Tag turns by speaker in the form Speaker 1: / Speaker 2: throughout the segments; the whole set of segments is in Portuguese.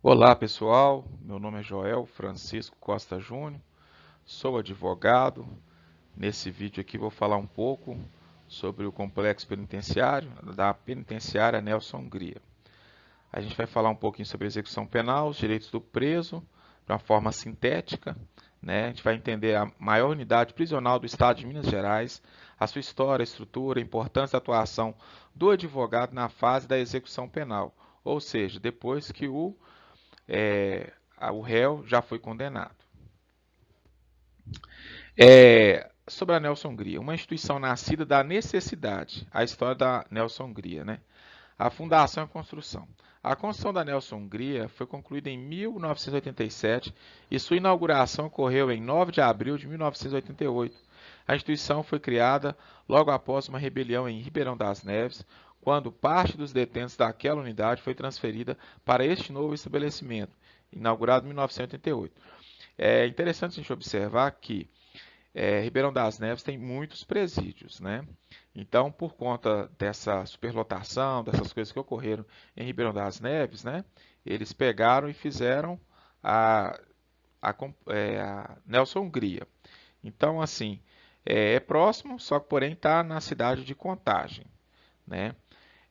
Speaker 1: Olá pessoal, meu nome é Joel Francisco Costa Júnior, sou advogado. Nesse vídeo aqui vou falar um pouco sobre o complexo penitenciário da penitenciária Nelson Hungria. A gente vai falar um pouquinho sobre a execução penal, os direitos do preso, de uma forma sintética, né? A gente vai entender a maior unidade prisional do Estado de Minas Gerais, a sua história, estrutura, a importância da atuação do advogado na fase da execução penal, ou seja, depois que é, o réu já foi condenado. Sobre a Nelson Hungria, uma instituição nascida da necessidade, a história da Nelson Hungria, né? A fundação e a construção. A construção da Nelson Hungria foi concluída em 1987 e sua inauguração ocorreu em 9 de abril de 1988. A instituição foi criada logo após uma rebelião em Ribeirão das Neves, quando parte dos detentos daquela unidade foi transferida para este novo estabelecimento, inaugurado em 1988. É interessante a gente observar que Ribeirão das Neves tem muitos presídios, né? Então, por conta dessa superlotação, dessas coisas que ocorreram em Ribeirão das Neves, né? Eles pegaram e fizeram a, a Nelson Hungria. Então, assim, é próximo, só que porém está na cidade de Contagem, né?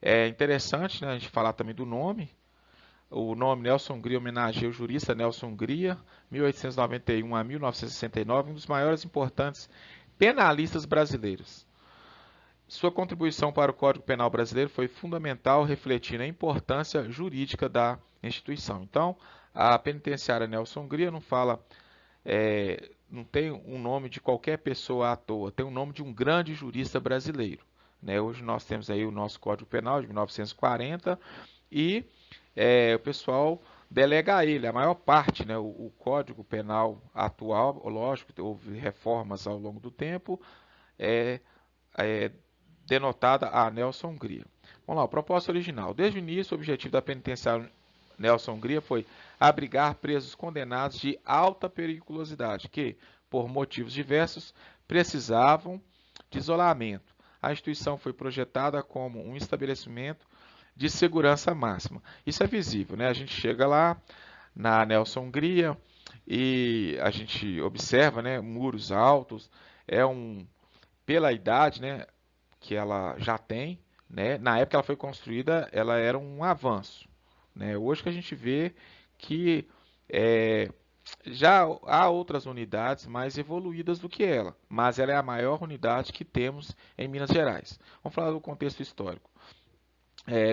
Speaker 1: É interessante, né, a gente falar também do nome. O nome Nelson Hungria homenageia o jurista Nelson Hungria, 1891 a 1969, um dos maiores e importantes penalistas brasileiros. Sua contribuição para o Código Penal brasileiro foi fundamental, refletindo a importância jurídica da instituição. Então, a penitenciária Nelson Hungria não fala, não tem um nome de qualquer pessoa à toa, tem o nome de um grande jurista brasileiro. Né? Hoje nós temos aí o nosso Código Penal de 1940 e o pessoal delega a ele a maior parte, né? O Código Penal atual, lógico, houve reformas ao longo do tempo, é, é denotada a Nelson Hungria. Vamos lá, o propósito original. Desde o início, o objetivo da penitenciária Nelson Hungria foi abrigar presos condenados de alta periculosidade que, por motivos diversos, precisavam de isolamento. A instituição foi projetada como um estabelecimento de segurança máxima. Isso é visível, né? A gente chega lá na Nelson Hungria e a gente observa, né, muros altos, pela idade, né, que ela já tem, né? Na época que ela foi construída, ela era um avanço, né? Hoje que a gente vê que é, já há outras unidades mais evoluídas do que ela, mas ela é a maior unidade que temos em Minas Gerais. Vamos falar do contexto histórico.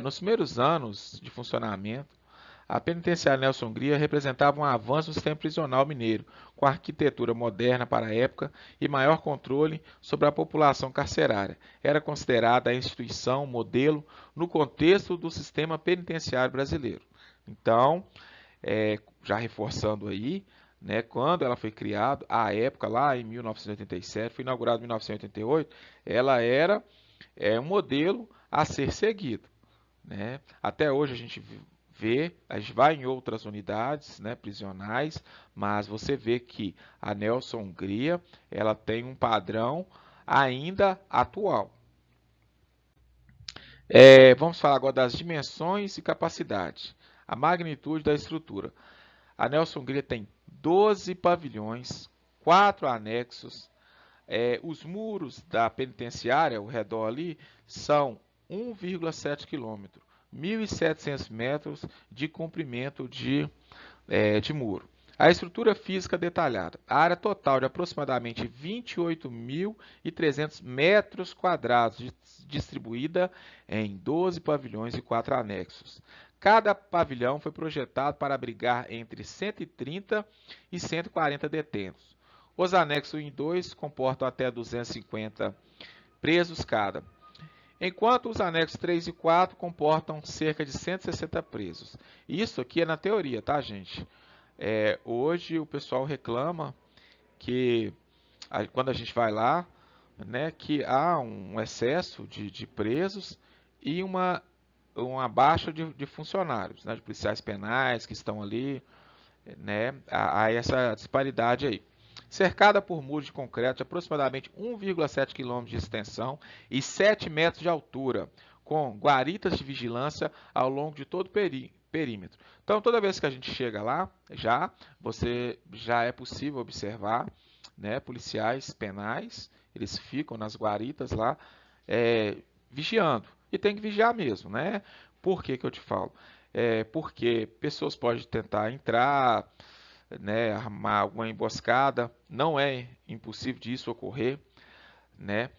Speaker 1: Nos primeiros anos de funcionamento, a penitenciária Nelson Hungria representava um avanço no sistema prisional mineiro, com arquitetura moderna para a época e maior controle sobre a população carcerária. Era considerada a instituição modelo no contexto do sistema penitenciário brasileiro. Então, já reforçando aí, né, quando ela foi criada, à época lá em 1987, foi inaugurada em 1988, ela era um modelo a ser seguido, né? Até hoje a gente vê, a gente vai em outras unidades, né, prisionais, mas você vê que a Nelson Hungria ela tem um padrão ainda atual. Vamos falar agora das dimensões e capacidade, a magnitude da estrutura. A Nelson Hungria tem 12 pavilhões, 4 anexos. Os muros da penitenciária, ao redor ali, são 1,7 quilômetro, 1.700 metros de comprimento de muro. A estrutura física detalhada. A área total de aproximadamente 28.300 metros quadrados, distribuída em 12 pavilhões e 4 anexos. Cada pavilhão foi projetado para abrigar entre 130 e 140 detentos. Os anexos 1 e 2 comportam até 250 presos cada, enquanto os anexos 3 e 4 comportam cerca de 160 presos. Isso aqui é na teoria, tá, gente? Hoje o pessoal reclama que quando a gente vai lá, né, que há um excesso de presos e uma baixa de funcionários, né, de policiais penais que estão ali, né, há essa disparidade aí. Cercada por muros de concreto de aproximadamente 1,7 km de extensão e 7 metros de altura, com guaritas de vigilância ao longo de todo o perímetro. Então, toda vez que a gente chega lá, já é possível observar, né, policiais penais, eles ficam nas guaritas lá, é, vigiando. E tem que vigiar mesmo, né? Por que que eu te falo? Porque pessoas podem tentar entrar, né, armar alguma emboscada, não é impossível disso ocorrer, né?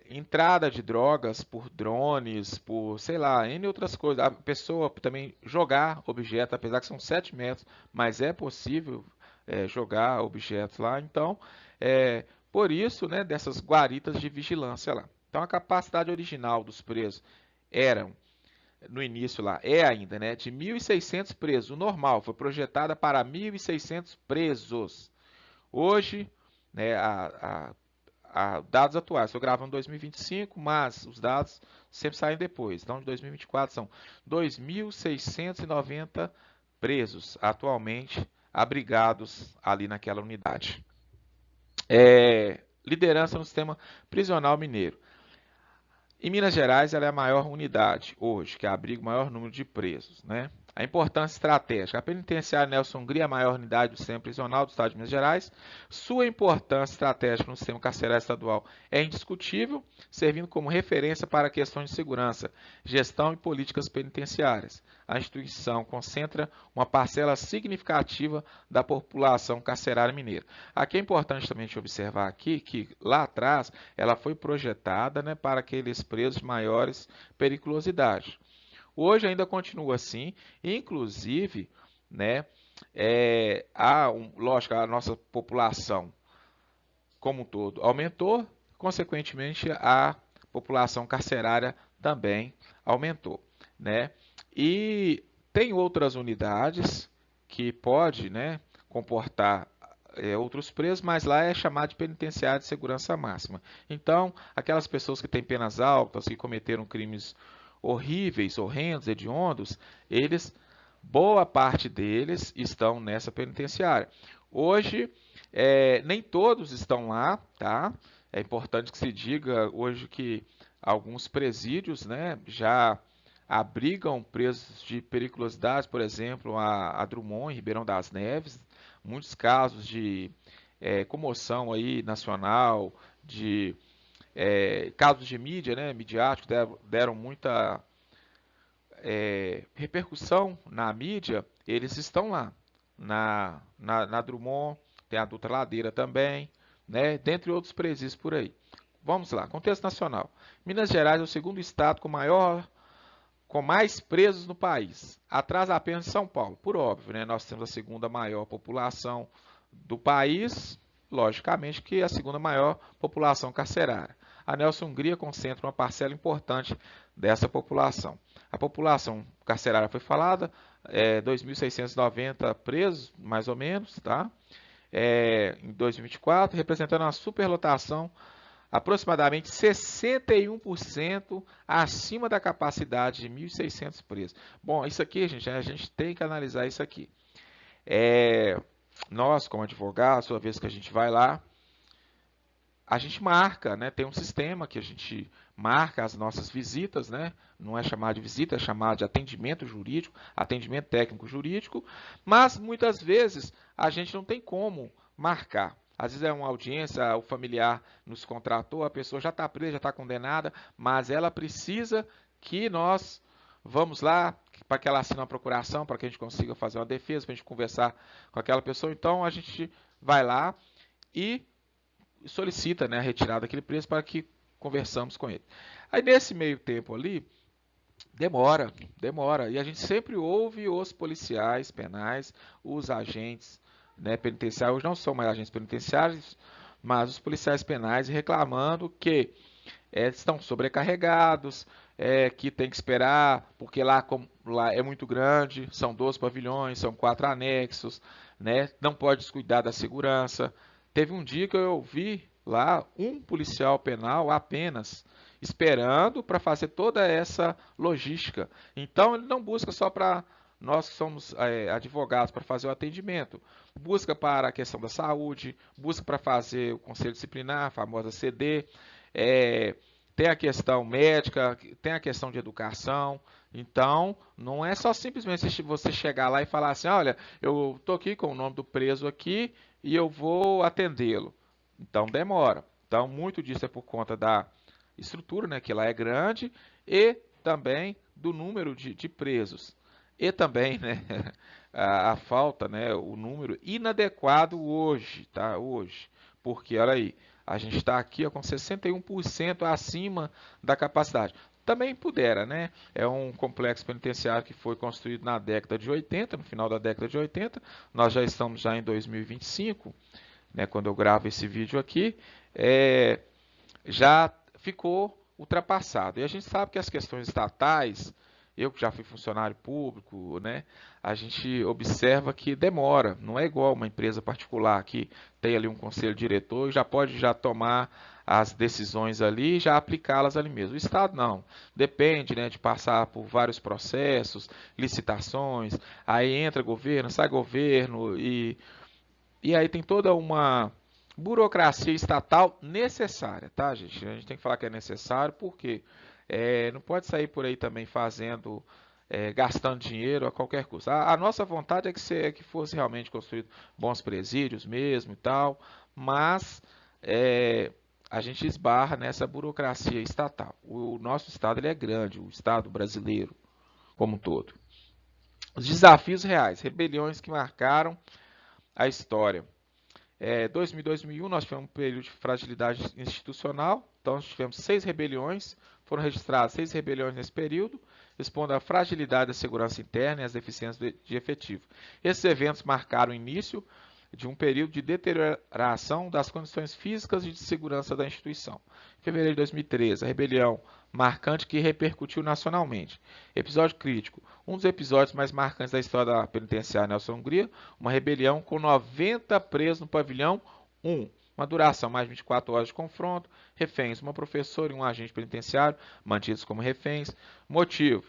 Speaker 1: Entrada de drogas por drones, por, sei lá, N outras coisas. A pessoa também jogar objetos, apesar que são 7 metros, mas é possível jogar objetos lá. Então, por isso, né, dessas guaritas de vigilância lá. Então, a capacidade original dos presos eram, no início lá, é ainda, né, de 1.600 presos. O normal foi projetada para 1.600 presos. Hoje, né, dados atuais, estou gravando em 2025, mas os dados sempre saem depois. Então, de 2024 são 2.690 presos atualmente abrigados ali naquela unidade. Liderança no sistema prisional mineiro. Em Minas Gerais, ela é a maior unidade hoje, que abriga o maior número de presos, né? A importância estratégica. A penitenciária Nelson Hungria é a maior unidade do sistema prisional do Estado de Minas Gerais. Sua importância estratégica no sistema carcerário estadual é indiscutível, servindo como referência para questões de segurança, gestão e políticas penitenciárias. A instituição concentra uma parcela significativa da população carcerária mineira. Aqui é importante também observar aqui que lá atrás ela foi projetada, né, para aqueles presos de maiores periculosidade. Hoje ainda continua assim, inclusive, né, lógico, a nossa população como um todo aumentou, consequentemente a população carcerária também aumentou, né? E tem outras unidades que pode, né, comportar outros presos, mas lá é chamado de penitenciária de segurança máxima. Então, aquelas pessoas que têm penas altas, que cometeram crimes horríveis, horrendos, hediondos, boa parte deles estão nessa penitenciária. Hoje, nem todos estão lá, tá? É importante que se diga hoje que alguns presídios, né, já abrigam presos de periculosidade, por exemplo, a Drummond, em Ribeirão das Neves, muitos casos de comoção aí nacional, de casos de mídia, né, midiáticos, deram muita repercussão na mídia, eles estão lá. Na Drummond, tem a Dutra Ladeira também, né, dentre outros presídios por aí. Vamos lá, contexto nacional. Minas Gerais é o segundo estado com mais presos no país, atrás apenas de São Paulo, por óbvio, né? Nós temos a segunda maior população do país, logicamente que a segunda maior população carcerária. A Nelson Hungria concentra uma parcela importante dessa população. A população carcerária foi falada, 2.690 presos, mais ou menos, tá? Em 2024, representando uma superlotação aproximadamente 61% acima da capacidade de 1.600 presos. Bom, isso aqui, gente, a gente tem que analisar isso aqui. Nós, como advogados, toda vez que a gente vai lá, a gente marca, né? Tem um sistema que a gente marca as nossas visitas, né? Não é chamado de visita, é chamado de atendimento jurídico, atendimento técnico jurídico, mas muitas vezes a gente não tem como marcar. Às vezes é uma audiência, o familiar nos contratou, a pessoa já está presa, já está condenada, mas ela precisa que nós vamos lá para que ela assine uma procuração, para que a gente consiga fazer uma defesa, para a gente conversar com aquela pessoa. Então a gente vai lá e solicita, né, a retirada daquele preso para que conversamos com ele. Aí nesse meio tempo ali, demora. E a gente sempre ouve os policiais penais, os agentes, né, penitenciários, hoje não são mais agentes penitenciários, mas os policiais penais reclamando que estão sobrecarregados, que tem que esperar, porque lá é muito grande, são 12 pavilhões, são 4 anexos, né, não pode descuidar da segurança. Teve um dia que eu vi lá um policial penal apenas esperando para fazer toda essa logística. Então ele não busca só para nós que somos advogados para fazer o atendimento, busca para a questão da saúde, busca para fazer o conselho disciplinar, a famosa CD, tem a questão médica, tem a questão de educação. Então, não é só simplesmente você chegar lá e falar assim, olha, eu estou aqui com o nome do preso aqui e eu vou atendê-lo. Então, demora. Então, muito disso é por conta da estrutura, né, que lá é grande, e também do número de presos. E também, né, a falta, né, o número inadequado hoje, tá? Hoje. Porque, olha aí, a gente está aqui ó, com 61% acima da capacidade. Também pudera, né? É um complexo penitenciário que foi construído na década de 80, no final da década de 80. Nós já estamos já em 2025, né, quando eu gravo esse vídeo aqui. Já ficou ultrapassado. E a gente sabe que as questões estatais, eu que já fui funcionário público, né, a gente observa que demora, não é igual uma empresa particular que tem ali um conselho diretor e já pode já tomar as decisões ali e já aplicá-las ali mesmo. O Estado não, depende, né, de passar por vários processos, licitações, aí entra governo, sai governo e aí tem toda uma burocracia estatal necessária, tá, gente? A gente tem que falar que é necessário porque não pode sair por aí também fazendo, gastando dinheiro a qualquer custo. A nossa vontade é que fosse realmente construído bons presídios mesmo e tal, mas é, a gente esbarra nessa burocracia estatal. O nosso estado ele é grande, o estado brasileiro como um todo. Os desafios reais, rebeliões que marcaram a história. 2000 e 2001 nós tivemos um período de fragilidade institucional, então nós tivemos 6 rebeliões, foram registradas 6 rebeliões nesse período, expondo a fragilidade da segurança interna e as deficiências de efetivo. Esses eventos marcaram o início de um período de deterioração das condições físicas e de segurança da instituição. Em fevereiro de 2013, a rebelião marcante que repercutiu nacionalmente. Episódio crítico. Um dos episódios mais marcantes da história da penitenciária Nelson Hungria, uma rebelião com 90 presos no pavilhão 1. Uma duração mais de 24 horas de confronto, reféns, uma professora e um agente penitenciário mantidos como reféns. Motivo: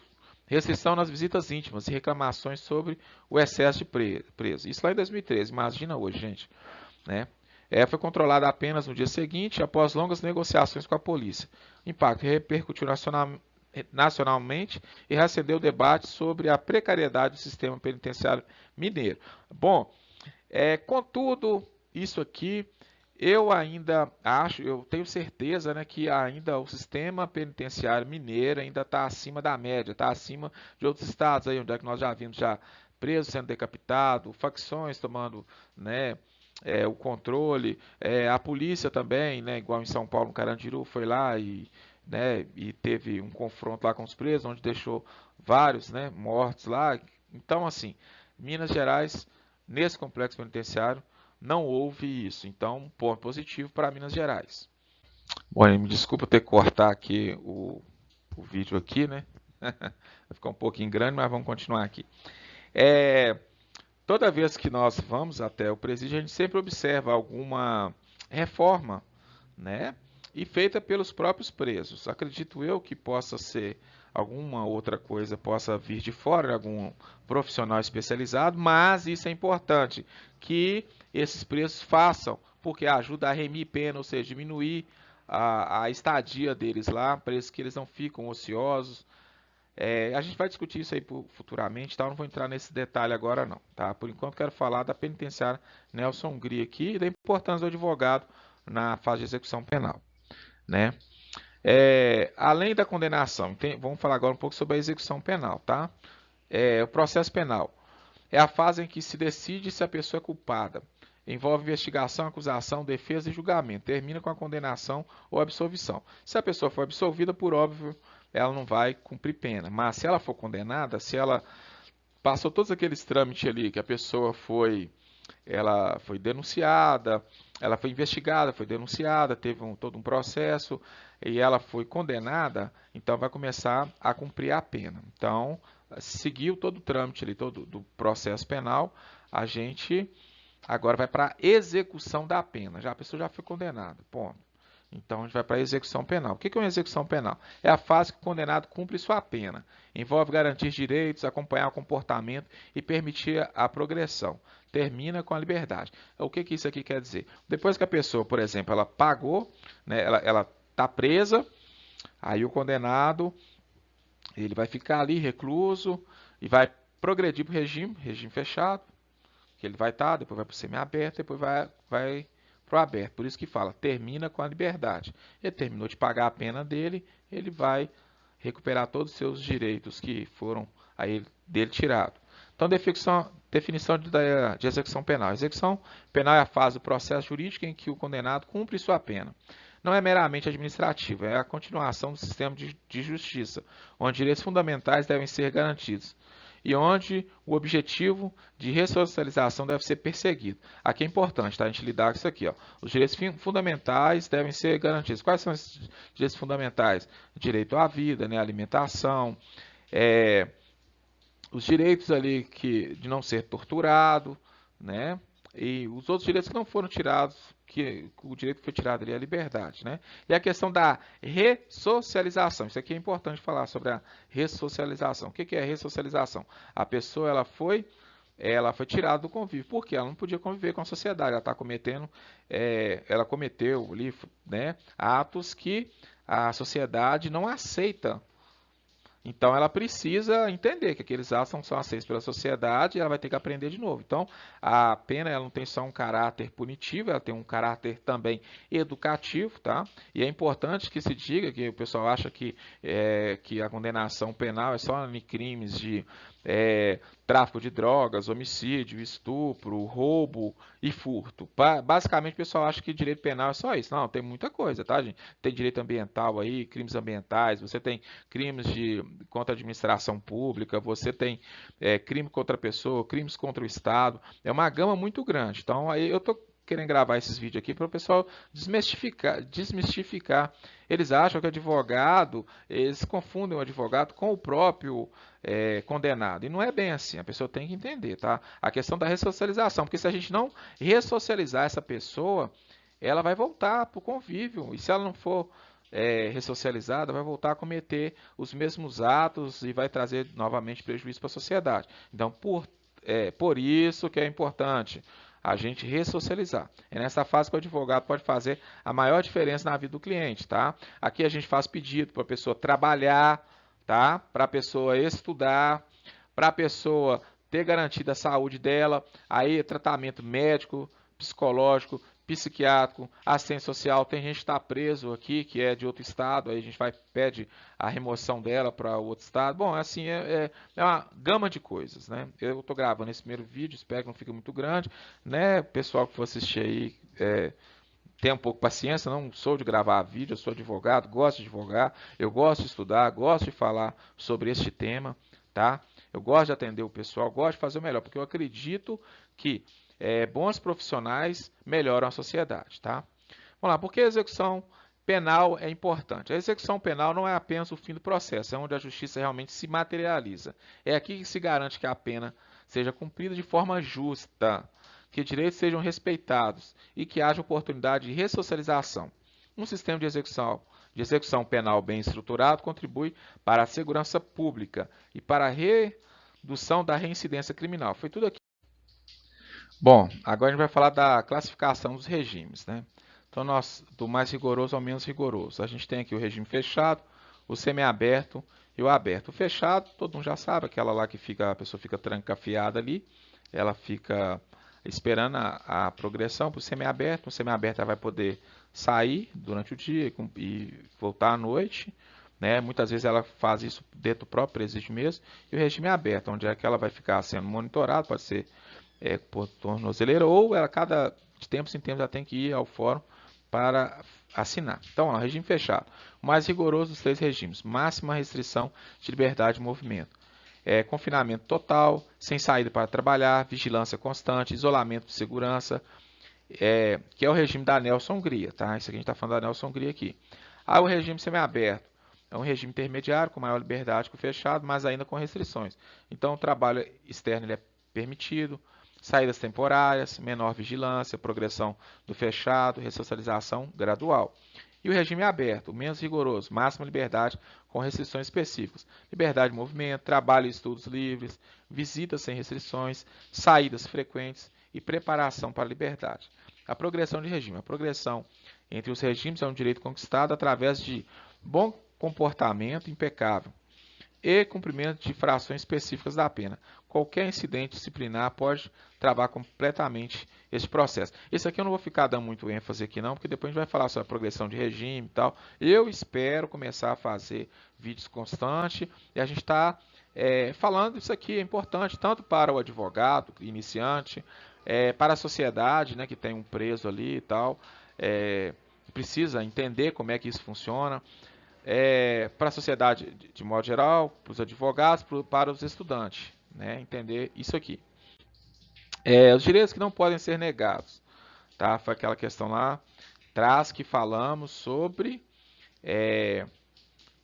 Speaker 1: restrição nas visitas íntimas e reclamações sobre o excesso de presos. Isso lá em 2013, imagina hoje, gente. Né? Foi controlada apenas no dia seguinte, após longas negociações com a polícia. O impacto repercutiu nacionalmente e reacendeu o debate sobre a precariedade do sistema penitenciário mineiro. Bom, contudo, isso aqui eu ainda acho, eu tenho certeza, né, que ainda o sistema penitenciário mineiro ainda está acima da média, está acima de outros estados aí, onde é que nós já vimos já presos sendo decapitados, facções tomando, né, o controle, a polícia também, né, igual em São Paulo, no Carandiru, foi lá né, e teve um confronto lá com os presos, onde deixou vários, né, mortos lá. Então, assim, Minas Gerais, nesse complexo penitenciário, não houve isso. Então, ponto positivo para Minas Gerais. Bom, me desculpa ter que cortar aqui o vídeo aqui, né? Vai ficar um pouquinho grande, mas vamos continuar aqui. Toda vez que nós vamos até o presídio, a gente sempre observa alguma reforma, né? E feita pelos próprios presos. Acredito eu que possa ser alguma outra coisa, possa vir de fora, algum profissional especializado, mas isso é importante, que esses presos façam, porque ajuda a remir pena, ou seja, diminuir a estadia deles lá, para que eles não ficam ociosos. A gente vai discutir isso aí futuramente, tá? Eu não vou entrar nesse detalhe agora não, tá? Por enquanto quero falar da penitenciária Nelson Hungria aqui e da importância do advogado na fase de execução penal, né? Além da condenação, vamos falar agora um pouco sobre a execução penal, tá? O processo penal é a fase em que se decide se a pessoa é culpada. Envolve investigação, acusação, defesa e julgamento. Termina com a condenação ou absolvição. Se a pessoa for absolvida, por óbvio, ela não vai cumprir pena. Mas se ela for condenada, se ela passou todos aqueles trâmites ali, que a pessoa ela foi denunciada, ela foi investigada, foi denunciada, teve todo um processo e ela foi condenada, então vai começar a cumprir a pena. Então, seguiu todo o trâmite ali, todo do processo penal, a gente agora vai para a execução da pena. Já a pessoa já foi condenada, ponto. Então a gente vai para a execução penal. O que é uma execução penal? É a fase que o condenado cumpre sua pena. Envolve garantir direitos, acompanhar o comportamento e permitir a progressão. Termina com a liberdade. O que isso aqui quer dizer? Depois que a pessoa, por exemplo, ela pagou, né, ela está presa, Aí o condenado, ele vai ficar ali recluso e vai progredir para o regime fechado, que ele vai estar, depois vai para o semiaberto, depois vai para o aberto. Por isso que fala, termina com a liberdade. Ele terminou de pagar a pena dele, ele vai recuperar todos os seus direitos que foram aí dele tirados. Então, definição de execução penal. A execução penal é a fase do processo jurídico em que o condenado cumpre sua pena. Não é meramente administrativa, é a continuação do sistema de justiça, onde direitos fundamentais devem ser garantidos e onde o objetivo de ressocialização deve ser perseguido. Aqui é importante, tá? A gente lidar com isso aqui. Ó. Os direitos fundamentais devem ser garantidos. Quais são esses direitos fundamentais? Direito à vida, né? Alimentação, os direitos ali de não ser torturado, né? E os outros direitos que não foram tirados, que o direito que foi tirado ali é a liberdade, né? E a questão da ressocialização. Isso aqui é importante falar sobre a ressocialização. O que é a ressocialização? A pessoa ela foi tirada do convívio, porque ela não podia conviver com a sociedade. Ela está cometendo, ela cometeu ali, né, atos que a sociedade não aceita. Então ela precisa entender que aqueles atos não são aceitos pela sociedade e ela vai ter que aprender de novo. Então a pena ela não tem só um caráter punitivo, ela tem um caráter também educativo, tá? E é importante que se diga que o pessoal acha que a condenação penal é só em crimes de tráfico de drogas, homicídio, estupro, roubo e furto. Basicamente o pessoal acha que direito penal é só isso. Não, tem muita coisa, tá, gente? Tem direito ambiental aí, crimes ambientais, você tem crimes contra a administração pública, você tem crime contra a pessoa, crimes contra o Estado, é uma gama muito grande. Então, aí eu estou querendo gravar esses vídeos aqui para o pessoal desmistificar. Eles acham que advogado, eles confundem o advogado com o próprio condenado. E não é bem assim, a pessoa tem que entender, tá? A questão da ressocialização, porque se a gente não ressocializar essa pessoa, ela vai voltar para o convívio. E se ela não for ressocializada, vai voltar a cometer os mesmos atos e vai trazer novamente prejuízo para a sociedade. Então, por isso que é importante a gente ressocializar. É nessa fase que o advogado pode fazer a maior diferença na vida do cliente, tá? Aqui a gente faz pedido para a pessoa trabalhar, tá? Para a pessoa estudar, para a pessoa ter garantida a saúde dela, aí tratamento médico, psicológico, psiquiátrico, assistência social. Tem gente que está preso aqui, que é de outro estado, aí a gente pede a remoção dela para outro estado. Bom, assim, é uma gama de coisas, né? Eu estou gravando esse primeiro vídeo, espero que não fique muito grande, né? Pessoal que for assistir aí, tenha um pouco de paciência, não sou de gravar vídeo, eu sou advogado, gosto de advogar, eu gosto de estudar, gosto de falar sobre este tema, tá? Eu gosto de atender o pessoal, gosto de fazer o melhor, porque eu acredito que bons profissionais melhoram a sociedade, tá? Vamos lá, por que a execução penal é importante? A execução penal não é apenas o fim do processo, é onde a justiça realmente se materializa. É aqui que se garante que a pena seja cumprida de forma justa, que direitos sejam respeitados e que haja oportunidade de ressocialização. Um sistema de execução penal bem estruturado contribui para a segurança pública e para a redução da reincidência criminal. Foi tudo aqui. Bom, agora a gente vai falar da classificação dos regimes, né? Então, do mais rigoroso ao menos rigoroso. A gente tem aqui o regime fechado, o semiaberto e o aberto. O fechado, todo mundo já sabe, aquela lá que a pessoa fica trancafiada ali, ela fica esperando a progressão para o semiaberto. O semiaberto ela vai poder sair durante o dia e voltar à noite, né? Muitas vezes ela faz isso dentro do próprio presídio mesmo. E o regime aberto, onde é que ela vai ficar sendo monitorada, pode ser por tornozeleira, ou ela de tempos em tempos ela tem que ir ao fórum para assinar. Então, ó, regime fechado. O mais rigoroso dos três regimes. Máxima restrição de liberdade de movimento. Confinamento total, sem saída para trabalhar, vigilância constante, isolamento de segurança, que é o regime da Nelson Hungria. Tá? Isso aqui a gente está falando da Nelson Hungria aqui. Aí o regime semiaberto. É um regime intermediário, com maior liberdade que o fechado, mas ainda com restrições. Então, o trabalho externo ele é permitido, saídas temporárias, menor vigilância, progressão do fechado, ressocialização gradual. E o regime aberto, menos rigoroso, máxima liberdade com restrições específicas. Liberdade de movimento, trabalho e estudos livres, visitas sem restrições, saídas frequentes e preparação para a liberdade. A progressão de regime. A progressão entre os regimes é um direito conquistado através de bom comportamento impecável e cumprimento de infrações específicas da pena. Qualquer incidente disciplinar pode travar completamente esse processo. Esse aqui eu não vou ficar dando muito ênfase aqui não, porque depois a gente vai falar sobre a progressão de regime e tal. Eu espero começar a fazer vídeos constantes e a gente está falando isso aqui é importante tanto para o advogado iniciante, para a sociedade, né, que tem um preso ali e tal, precisa entender como é que isso funciona, para a sociedade de modo geral, para os advogados, para os estudantes, né, entender isso aqui. Os direitos que não podem ser negados, tá? Foi aquela questão lá atrás que falamos sobre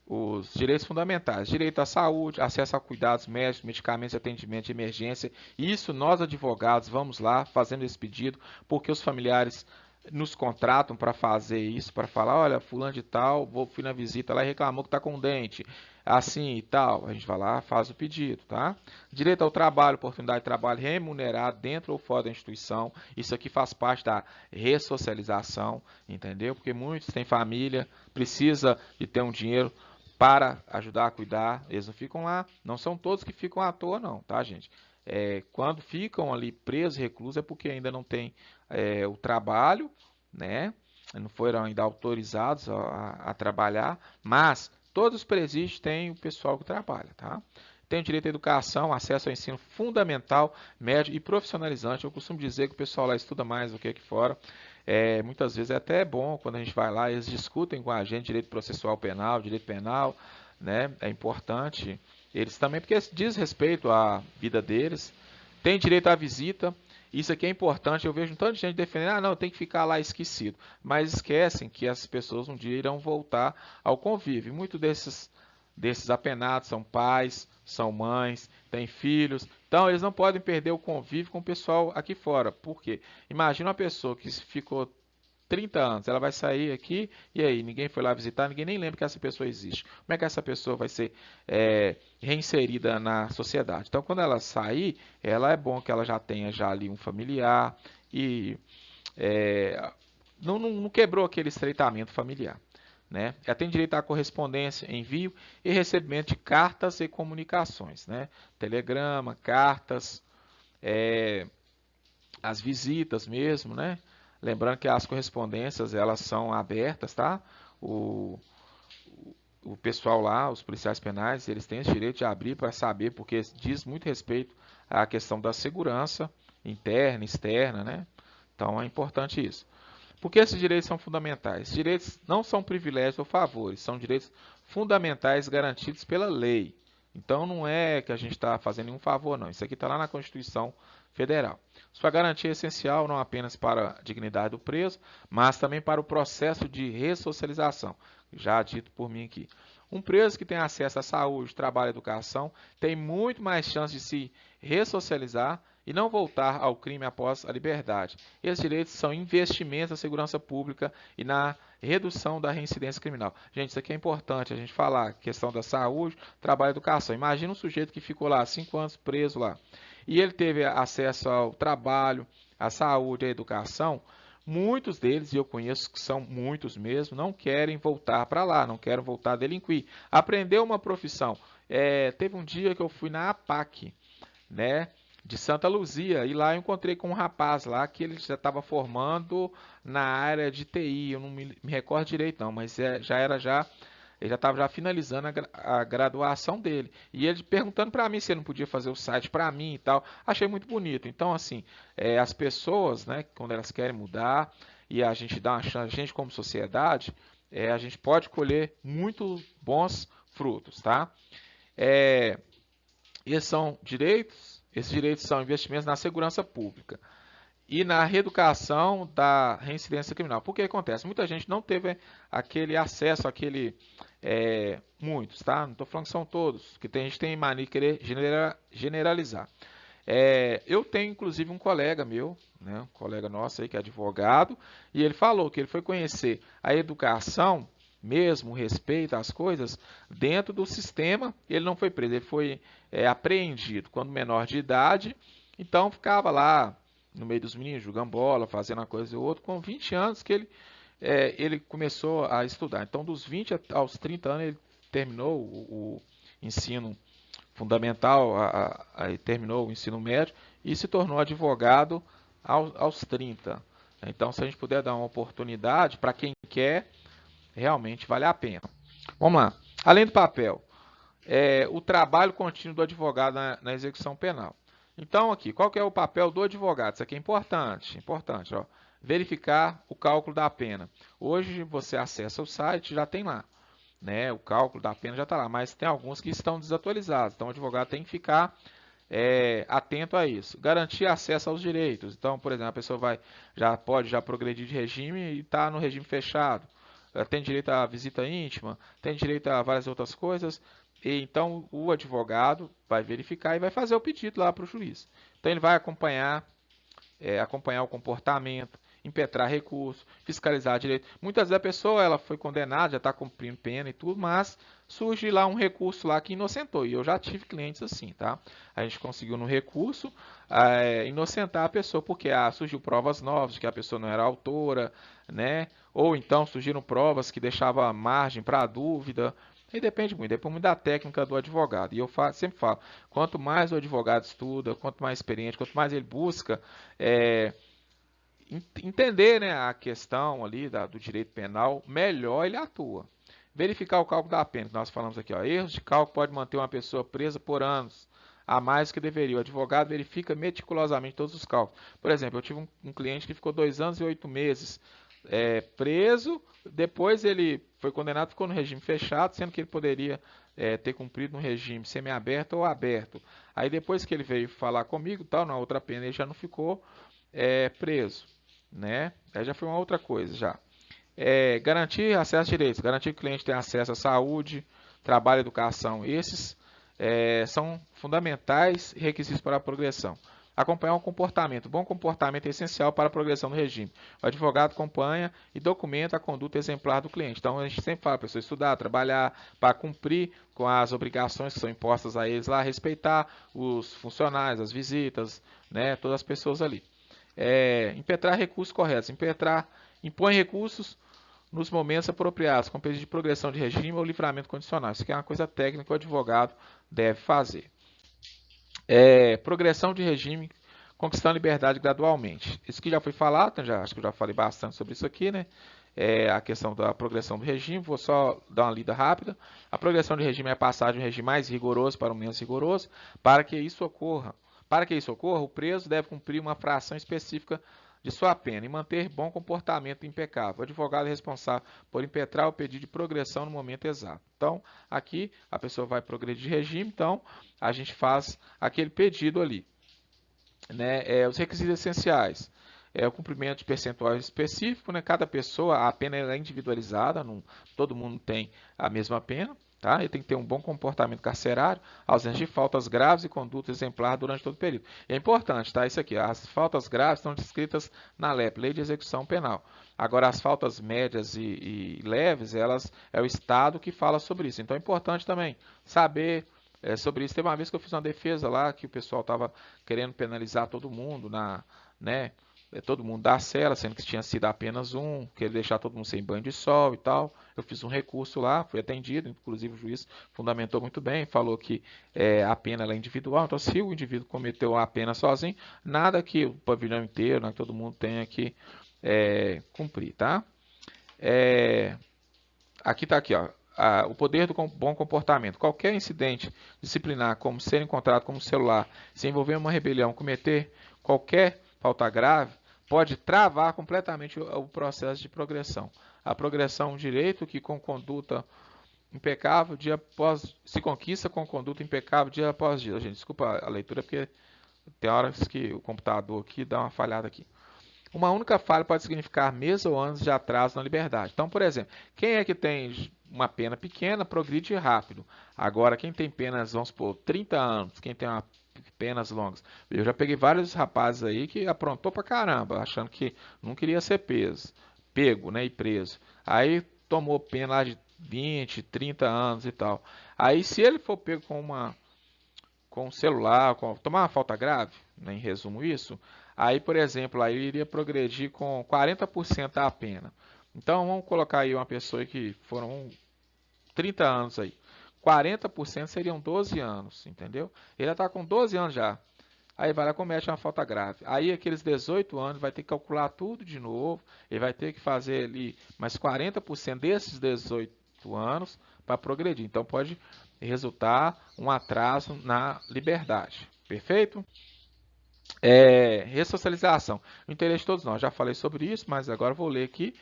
Speaker 1: os direitos fundamentais, direito à saúde, acesso a cuidados médicos, medicamentos e atendimento de emergência. Isso nós advogados vamos lá fazendo esse pedido, porque os familiares nos contratam para fazer isso, para falar, olha, fulano de tal, fui na visita lá e reclamou que está com dente, assim e tal. A gente vai lá, faz o pedido, tá? Direito ao trabalho, oportunidade de trabalho remunerado dentro ou fora da instituição. Isso aqui faz parte da ressocialização, entendeu? Porque muitos têm família, precisa de ter um dinheiro para ajudar a cuidar, eles não ficam lá, não são todos que ficam à toa não, tá gente? Quando ficam ali presos, reclusos, é porque ainda não tem o trabalho, né? Não foram ainda autorizados a trabalhar, mas todos os presídios têm o pessoal que trabalha, tá? Tem o direito à educação, acesso ao ensino fundamental, médio e profissionalizante. Eu costumo dizer que o pessoal lá estuda mais do que aqui fora. Muitas vezes é até bom quando a gente vai lá, eles discutem com a gente direito processual penal, direito penal, né? É importante. Eles também, porque diz respeito à vida deles. Tem direito à visita. Isso aqui é importante. Eu vejo um tanto de gente defendendo, não, tem que ficar lá esquecido. Mas esquecem que as pessoas um dia irão voltar ao convívio. Muitos desses apenados são pais, são mães, têm filhos. Então, eles não podem perder o convívio com o pessoal aqui fora. Por quê? Imagina uma pessoa que ficou 30 anos, ela vai sair aqui e aí ninguém foi lá visitar, ninguém nem lembra que essa pessoa existe. Como é que essa pessoa vai ser reinserida na sociedade? Então, quando ela sair, ela é bom que ela já tenha já ali um familiar e não quebrou aquele estreitamento familiar. Né? Ela tem direito à correspondência, envio e recebimento de cartas e comunicações, né? Telegrama, cartas, as visitas mesmo, né? Lembrando que as correspondências elas são abertas, tá? O pessoal lá, os policiais penais, eles têm esse direito de abrir para saber, porque diz muito respeito à questão da segurança interna, externa, né? Então é importante isso. Por que esses direitos são fundamentais? Direitos não são privilégios ou favores, são direitos fundamentais garantidos pela lei. Então não é que a gente está fazendo nenhum favor, não. Isso aqui está lá na Constituição Federal. Sua garantia é essencial não apenas para a dignidade do preso, mas também para o processo de ressocialização, já dito por mim aqui. Um preso que tem acesso à saúde, trabalho e educação tem muito mais chance de se ressocializar e não voltar ao crime após a liberdade. Esses direitos são investimentos na segurança pública e na redução da reincidência criminal. Gente, isso aqui é importante a gente falar, questão da saúde, trabalho e educação. Imagina um sujeito que ficou lá 5 anos preso lá e ele teve acesso ao trabalho, à saúde, à educação. Muitos deles, e eu conheço que são muitos mesmo, não querem voltar para lá, não querem voltar a delinquir. Aprender uma profissão. Teve um dia que eu fui na APAC, né, de Santa Luzia, e lá eu encontrei com um rapaz lá que ele já estava formando na área de TI, eu não me recordo direito não, mas ele já estava já finalizando a graduação dele. E ele perguntando para mim se ele não podia fazer o site para mim e tal. Achei muito bonito. Então, assim, as pessoas, né, quando elas querem mudar e a gente dá uma chance, a gente como sociedade, a gente pode colher muito bons frutos, tá? Esses direitos são investimentos na segurança pública e na reeducação da reincidência criminal. Porque acontece? Muita gente não teve aquele acesso, muitos, tá? Não estou falando que são todos, que a gente tem mania de querer generalizar. Eu tenho, inclusive, um colega meu, né, um colega nosso aí que é advogado, e ele falou que ele foi conhecer a educação, mesmo o respeito às coisas, dentro do sistema. Ele não foi preso, ele foi apreendido quando menor de idade, então ficava lá no meio dos meninos, jogando bola, fazendo uma coisa e outra, com 20 anos que ele começou a estudar. Então, dos 20 aos 30 anos, ele terminou o ensino fundamental, terminou o ensino médio e se tornou advogado aos 30. Então, se a gente puder dar uma oportunidade para quem quer, realmente vale a pena. Vamos lá. Além do papel, o trabalho contínuo do advogado na execução penal. Então, aqui, qual que é o papel do advogado? Isso aqui é importante, importante, ó. Verificar o cálculo da pena. Hoje você acessa o site, já tem lá, né? O cálculo da pena já está lá, mas tem alguns que estão desatualizados. Então, o advogado tem que ficar atento a isso. Garantir acesso aos direitos. Então, por exemplo, a pessoa pode progredir de regime e está no regime fechado. Tem direito à visita íntima, tem direito a várias outras coisas. E, então, o advogado vai verificar e vai fazer o pedido lá para o juiz. Então, ele vai acompanhar o comportamento, impetrar recurso, fiscalizar direito. Muitas vezes a pessoa ela foi condenada, já está cumprindo pena e tudo, mas surge lá um recurso lá que inocentou. E eu já tive clientes assim, tá? A gente conseguiu no recurso inocentar a pessoa, porque surgiu provas novas, de que a pessoa não era autora, né? Ou então surgiram provas que deixavam margem para dúvida. E depende muito da técnica do advogado. E eu sempre falo, quanto mais o advogado estuda, quanto mais experiente, quanto mais ele busca entender, né, a questão ali do direito penal, melhor ele atua. Verificar o cálculo da pena, que nós falamos aqui, ó, erros de cálculo pode manter uma pessoa presa por anos, a mais do que deveria. O advogado verifica meticulosamente todos os cálculos. Por exemplo, eu tive um cliente que ficou 2 anos e 8 meses preso, depois ele foi condenado, ficou no regime fechado, sendo que ele poderia ter cumprido no regime semiaberto ou aberto. Aí depois que ele veio falar comigo, tal, na outra pena ele já não ficou preso, né? Aí já foi uma outra coisa já. Garantir acesso a direitos, garantir que o cliente tenha acesso à saúde, trabalho, educação. Esses são fundamentais requisitos para a progressão. Acompanhar o comportamento. Bom comportamento é essencial para a progressão do regime. O advogado acompanha e documenta a conduta exemplar do cliente. Então, a gente sempre fala para a pessoa estudar, trabalhar, para cumprir com as obrigações que são impostas a eles lá, respeitar os funcionários, as visitas, né, todas as pessoas ali. Impetrar recursos corretos. Impõe recursos nos momentos apropriados, com pedido de progressão de regime ou livramento condicional. Isso aqui é uma coisa técnica que o advogado deve fazer. Progressão de regime, conquistando liberdade gradualmente. Isso que já foi falado, acho que eu já falei bastante sobre isso aqui, né? A questão da progressão do regime, vou só dar uma lida rápida. A progressão de regime é a passagem de um regime mais rigoroso para um menos rigoroso. Para que isso ocorra, o preso deve cumprir uma fração específica de sua pena e manter bom comportamento impecável. O advogado é responsável por impetrar o pedido de progressão no momento exato. Então, aqui a pessoa vai progredir de regime, então a gente faz aquele pedido ali. Né? Os requisitos essenciais. O cumprimento de percentual específico, né? Cada pessoa, a pena é individualizada, todo mundo tem a mesma pena. Tá? Ele tem que ter um bom comportamento carcerário, ausência de faltas graves e conduta exemplar durante todo o período. E é importante, tá? Isso aqui, as faltas graves estão descritas na LEP, Lei de Execução Penal. Agora, as faltas médias e leves, é o Estado que fala sobre isso. Então, é importante também saber sobre isso. Teve uma vez que eu fiz uma defesa lá, que o pessoal estava querendo penalizar todo mundo, né? Todo mundo da cela, sendo que tinha sido apenas um, queria deixar todo mundo sem banho de sol e tal. Eu fiz um recurso lá, fui atendido, inclusive o juiz fundamentou muito bem, falou que a pena é individual, então se o indivíduo cometeu a pena sozinho, nada que o pavilhão inteiro, que todo mundo tenha que cumprir, tá? Aqui está aqui, ó. O poder do bom comportamento. Qualquer incidente disciplinar, como ser encontrado com um celular, se envolver em uma rebelião, cometer qualquer falta grave, pode travar completamente o processo de progressão. A progressão é um direito que com conduta impecável, se conquista com conduta impecável dia após dia. Gente, desculpa a leitura, porque tem horas que o computador aqui dá uma falhada aqui. Uma única falha pode significar meses ou anos de atraso na liberdade. Então, por exemplo, quem é que tem uma pena pequena, progride rápido. Agora, quem tem penas, vamos supor, 30 anos, quem tem penas longas. Eu já peguei vários rapazes aí que aprontou pra caramba, achando que não queria ser pego, né, e preso. Aí tomou pena lá de 20, 30 anos e tal. Aí, se ele for pego com um celular, tomar uma falta grave, né, em resumo isso, aí, por exemplo, aí ele iria progredir com 40% da pena. Então, vamos colocar aí uma pessoa que foram 30 anos aí. 40% seriam 12 anos, entendeu? Ele já está com 12 anos já. Aí vai lá e comete uma falta grave. Aí aqueles 18 anos vai ter que calcular tudo de novo. Ele vai ter que fazer ali mais 40% desses 18 anos para progredir. Então pode resultar um atraso na liberdade. Perfeito? Ressocialização. O interesse de todos nós. Já falei sobre isso, mas agora vou ler aqui,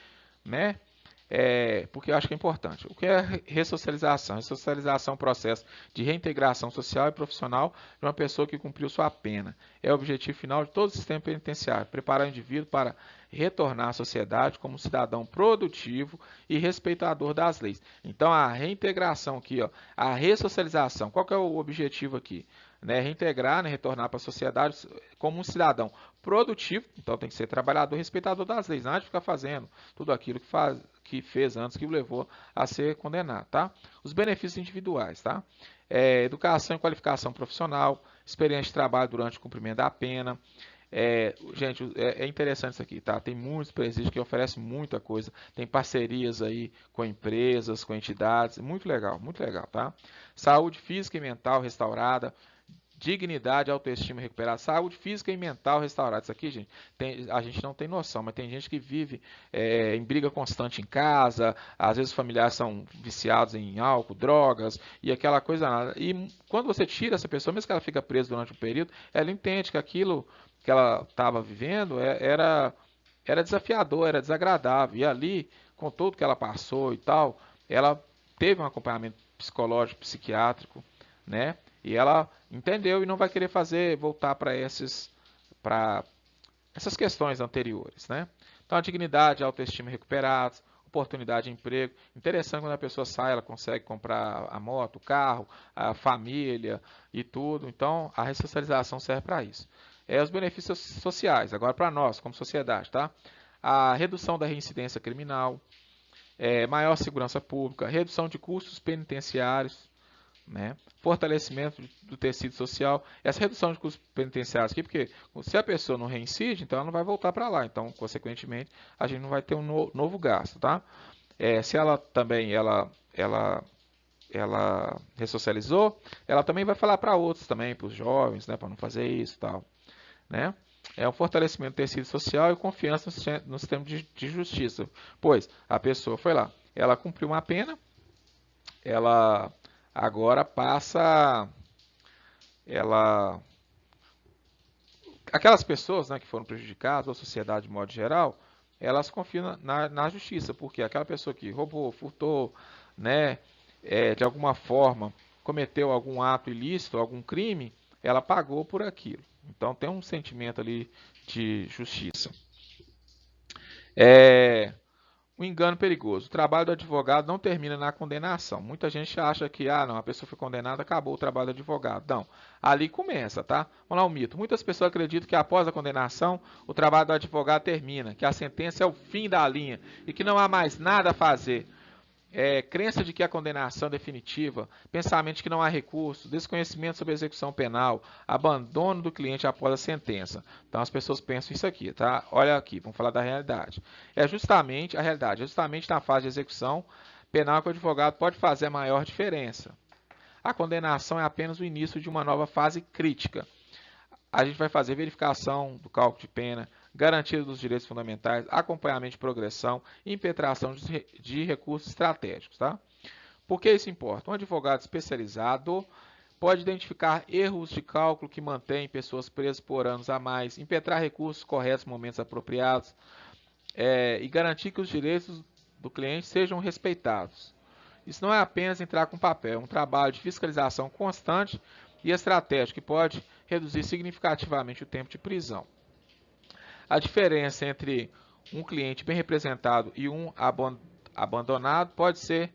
Speaker 1: né? Porque eu acho que é importante. O que é ressocialização? Ressocialização é um processo de reintegração social e profissional de uma pessoa que cumpriu sua pena. É o objetivo final de todo o sistema penitenciário, preparar o indivíduo para retornar à sociedade como um cidadão produtivo e respeitador das leis. Então, a reintegração aqui, ó, a ressocialização, qual que é o objetivo aqui? Né, reintegrar, né, retornar para a sociedade como um cidadão produtivo, então tem que ser trabalhador, respeitador das leis, nada de ficar fazendo tudo aquilo que fez antes, que o levou a ser condenado, tá? Os benefícios individuais, tá? Educação e qualificação profissional, experiência de trabalho durante o cumprimento da pena. Gente, é interessante isso aqui, tá? Tem muitos presídios que oferecem muita coisa, tem parcerias aí com empresas, com entidades, muito legal, tá? Saúde física e mental restaurada, dignidade, autoestima recuperada, saúde física e mental restaurada. Isso aqui, gente, a gente não tem noção, mas tem gente que vive em briga constante em casa, às vezes os familiares são viciados em álcool, drogas e aquela coisa nada. E quando você tira essa pessoa, mesmo que ela fica presa durante um período, ela entende que aquilo que ela estava vivendo era desafiador, era desagradável. E ali, com tudo que ela passou e tal, ela teve um acompanhamento psicológico, psiquiátrico, né? E ela entendeu e não vai querer voltar para essas questões anteriores, né? Então, a dignidade, a autoestima recuperados, oportunidade de emprego. Interessante quando a pessoa sai, ela consegue comprar a moto, o carro, a família e tudo. Então, a ressocialização serve para isso. Os benefícios sociais, agora para nós, como sociedade, tá? A redução da reincidência criminal, maior segurança pública, redução de custos penitenciários, né? Fortalecimento do tecido social, essa redução de custos penitenciários aqui, porque se a pessoa não reincide, então ela não vai voltar para lá, então, consequentemente, a gente não vai ter um novo gasto, tá? Se ela também, ela ressocializou, ela também vai falar para outros também, para os jovens, né, para não fazer isso e tal, né? Um fortalecimento do tecido social e confiança no sistema de justiça, pois a pessoa foi lá, ela cumpriu uma pena, ela agora passa, aquelas pessoas, né, que foram prejudicadas, ou a sociedade de modo geral, elas confiam na justiça, porque aquela pessoa que roubou, furtou, né, de alguma forma cometeu algum ato ilícito, algum crime, ela pagou por aquilo. Então tem um sentimento ali de justiça. O engano perigoso. O trabalho do advogado não termina na condenação. Muita gente acha que, não, a pessoa foi condenada, acabou o trabalho do advogado. Não, ali começa, tá? Vamos lá, um mito. Muitas pessoas acreditam que após a condenação, o trabalho do advogado termina, que a sentença é o fim da linha e que não há mais nada a fazer. Crença de que a condenação é definitiva, pensamento de que não há recurso, desconhecimento sobre a execução penal, abandono do cliente após a sentença. Então as pessoas pensam isso aqui, tá? Olha aqui, vamos falar da realidade. A realidade é justamente na fase de execução penal que o advogado pode fazer a maior diferença. A condenação é apenas o início de uma nova fase crítica. A gente vai fazer verificação do cálculo de pena, garantia dos direitos fundamentais, acompanhamento de progressão, impetração de recursos estratégicos. Tá? Por que isso importa? Um advogado especializado pode identificar erros de cálculo que mantêm pessoas presas por anos a mais, impetrar recursos corretos em momentos apropriados e garantir que os direitos do cliente sejam respeitados. Isso não é apenas entrar com papel, é um trabalho de fiscalização constante e estratégico que pode reduzir significativamente o tempo de prisão. A diferença entre um cliente bem representado e um abandonado pode ser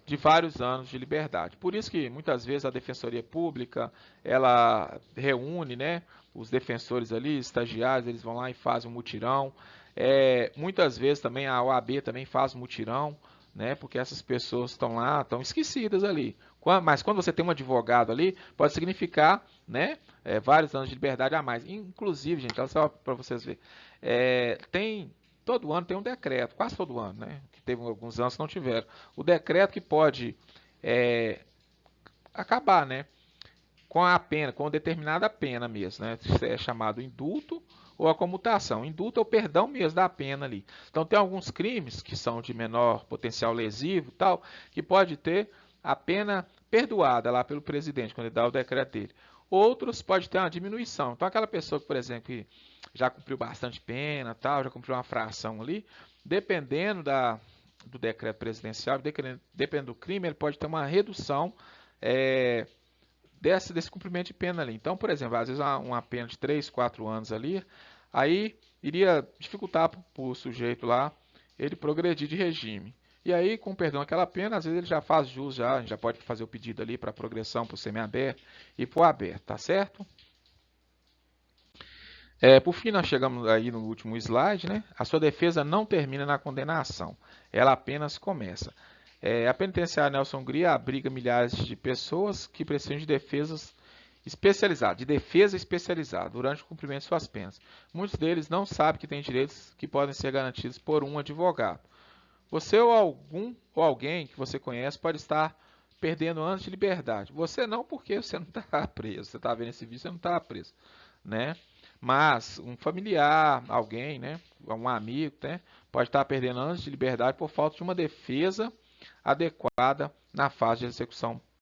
Speaker 1: de vários anos de liberdade. Por isso que muitas vezes a Defensoria Pública, ela reúne, né, os defensores ali, estagiários, eles vão lá e fazem um mutirão. Muitas vezes também a OAB também faz um mutirão, né, porque essas pessoas estão lá, estão esquecidas ali. Mas quando você tem um advogado ali, pode significar, né, vários anos de liberdade a mais. Inclusive, gente, olha só para vocês verem, tem todo ano tem um decreto, quase todo ano, né? Que teve alguns anos que não tiveram. O decreto que pode acabar, né? Com a pena, com determinada pena mesmo, né? Isso é chamado indulto ou a comutação. Indulto é o perdão mesmo da pena ali. Então tem alguns crimes que são de menor potencial lesivo, tal, que pode ter a pena perdoada lá pelo presidente quando ele dá o decreto dele. Outros pode ter uma diminuição. Então aquela pessoa que, por exemplo, que já cumpriu bastante pena, tal, já cumpriu uma fração ali, dependendo do decreto presidencial, dependendo do crime, ele pode ter uma redução desse cumprimento de pena ali. Então, por exemplo, às vezes uma pena de 3, 4 anos ali, aí iria dificultar para o sujeito lá ele progredir de regime. E aí, com perdão aquela pena, às vezes ele já faz jus, já, a gente já pode fazer o pedido ali para progressão para o semiaberto e para o aberto, tá certo? Por fim, nós chegamos aí no último slide, né? A sua defesa não termina na condenação, ela apenas começa. A penitenciária Nelson Hungria abriga milhares de pessoas que precisam de defesas especializadas, de defesa especializada durante o cumprimento de suas penas. Muitos deles não sabem que têm direitos que podem ser garantidos por um advogado. Você ou alguém que você conhece pode estar perdendo anos de liberdade. Você não, porque você não está preso. Você está vendo esse vídeo, você não está preso, né? Mas um familiar, alguém, né, um amigo, né, pode estar perdendo anos de liberdade por falta de uma defesa adequada na fase de execução